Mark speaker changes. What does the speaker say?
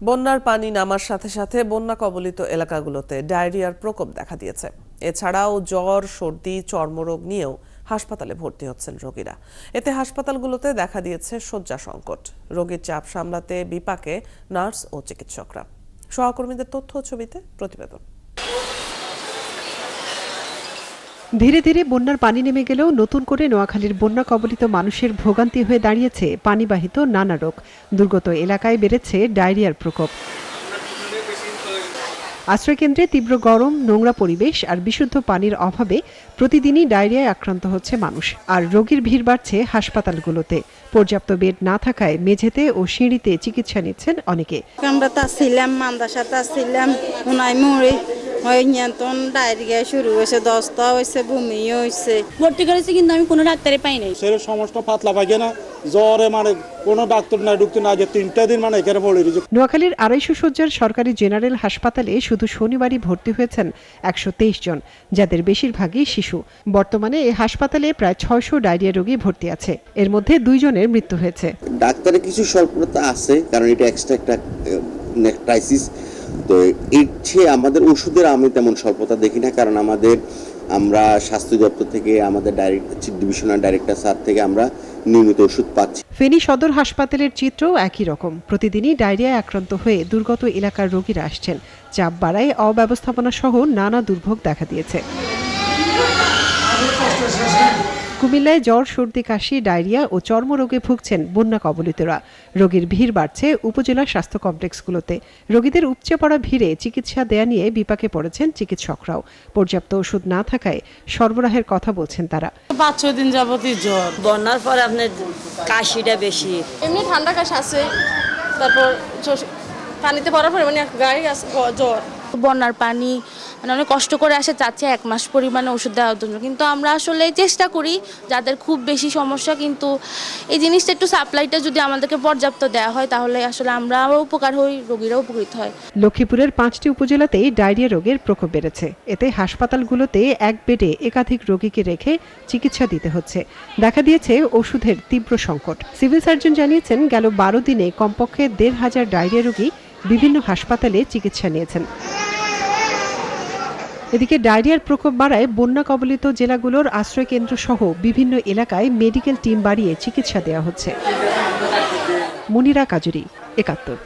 Speaker 1: বন্যার পানি নামার সাথে সাথে বন্যা কবলিত এলাকাগুলোতে ডায়রিয়ার প্রকোপ দেখা দিয়েছে। এছাড়াও জ্বর, সর্দি, চর্মরোগ নিয়েও হাসপাতালে ভর্তি হচ্ছেন রোগীরা। এতে হাসপাতালগুলোতে দেখা দিয়েছে শয্যা সংকট। রোগীর চাপ সামলাতে বিপাকে নার্স ও চিকিৎসকরা। সহকর্মীদের তথ্য ও ছবিতে প্রতিবেদন।
Speaker 2: ধীরে ধীরে বন্যার পানি নেমে গেলেও নতুন করে নোয়াখালীর বন্যা কবলিত মানুষের ভোগান্তি হয়ে দাঁড়িয়েছে পানিবাহিত নানা রোগ। দুর্গত এলাকায় বেড়েছে ডায়রিয়ার প্রকোপ। আশ্রয়কেন্দ্রে তীব্র গরম, নোংরা পরিবেশ আর বিশুদ্ধ পানির অভাবে প্রতিদিনই ডায়রিয়ায় আক্রান্ত হচ্ছে মানুষ। আর রোগীর ভিড় বাড়ছে হাসপাতালগুলোতে। পর্যাপ্ত বেড না থাকায় মেঝেতে ও সিঁড়িতে চিকিৎসা নিচ্ছেন অনেকে।
Speaker 3: আমরা তা ছিলাম মান্দাসাতে ছিলাম উনাই মুড়ি হয় নিয়ন্ত্রণ ডায়রিয়া শুরু হয়েছে, দস্তা হয়েছে, বমি হয়েছে।
Speaker 4: ভর্তি করেছি কিন্তু আমি কোনো ডাক্তারে পাই নাই।
Speaker 5: শরীর সমস্ত পাতলা পায়খানা, জ্বরে মানে কোনো ডাক্তার না ঢুকতে না, যে 3টা দিন মানে এখানে পড়ে রয়েছে।
Speaker 2: নোয়াখালীর 250 শয্যার সরকারি জেনারেল হাসপাতালে শুধু শনিবারই ভর্তি হয়েছেন 123 জন, যাদের বেশিরভাগই শিশু। বর্তমানে এই হাসপাতালে প্রায় 600 ডায়রিয়া রোগী ভর্তি আছে। এর মধ্যে 2 জনের মৃত্যু হয়েছে।
Speaker 6: ডাক্তারের কিছু স্বল্পতা আছে, কারণ এটা এক্সট্রা একটা ক্রাইসিস। তো এর চেয়ে আমাদের ওষুধের আমি তেমন স্বল্পতা দেখি না, কারণ আমরা স্বাস্থ্য দপ্তর থেকে আমাদের ডিভিশনাল ডাইরেক্টর স্যার থেকে আমরা নিয়মিত ওষুধ পাচ্ছি।
Speaker 2: ফেনী সদর হাসপাতালের চিত্রও একই রকম। প্রতিদিনই ডায়রিয়ায় আক্রান্ত হয়ে দুর্গত এলাকার রোগীরা আসছেন। চাপ বাড়ায় অব্যবস্থাপনা সহ নানা দুর্ভোগ দেখা দিয়েছে। কুমিল্লায় জ্বর, সর্দি, কাশি, ডায়রিয়া ও চর্মরোগে ভুগছেন বন্যা কবলিতরা। রোগীর ভিড় বাড়ছে উপজেলা স্বাস্থ্য কমপ্লেক্সগুলোতে। রোগীদের উপচে পড়া ভিড়ে চিকিৎসা দেয়া নিয়ে বিপাকে পড়েছেন চিকিৎসকরাও। পর্যাপ্ত ওষুধ না থাকায় সরবরাহের কথা বলছেন তারা।
Speaker 4: 5-6 দিন যাবতই জ্বর।
Speaker 7: বন্যার পরে আপনার কাশিটা বেশি,
Speaker 8: এমনি ঠান্ডা কাশি আছে, তারপর পানিতে পড়ার পরে মানে গায়ে জ্বর।
Speaker 9: বন্যার পানি মানে অনেক কষ্ট করে আসে, চাচ্ছে 1 মাস পরিমাণে ওষুধ দেওয়ার জন্য, কিন্তু আমরা আসলে চেষ্টা করি যাদের খুব বেশি সমস্যা, কিন্তু এই জিনিসটা একটু সাপ্লাইটা যদি আমাদেরকে পর্যাপ্ত দেওয়া হয় তাহলে আসলে আমরাও উপকার হই, রোগীরাও উপকৃত হয়।
Speaker 2: লক্ষ্মীপুরের 5টি উপজেলাতেই ডায়রিয়া রোগের প্রকোপ বেড়েছে। এতে হাসপাতালগুলোতে এক বেডে একাধিক রোগীকে রেখে চিকিৎসা দিতে হচ্ছে। দেখা দিয়েছে ওষুধের তীব্র সংকট। সিভিল সার্জন জানিয়েছেন, গেল 12 দিনে কমপক্ষে 1,500 ডায়রিয়া রোগী বিভিন্ন হাসপাতালে চিকিৎসা নিয়েছেন। এদিকে ডায়রিয়ার প্রকোপ বাড়ায় বন্যা কবলিত জেলাগুলোর আশ্রয়কেন্দ্র সহ বিভিন্ন এলাকায় মেডিকেল টিম বাড়িয়ে চিকিৎসা দেওয়া হচ্ছে। মুনিরা কাজুরি, 71।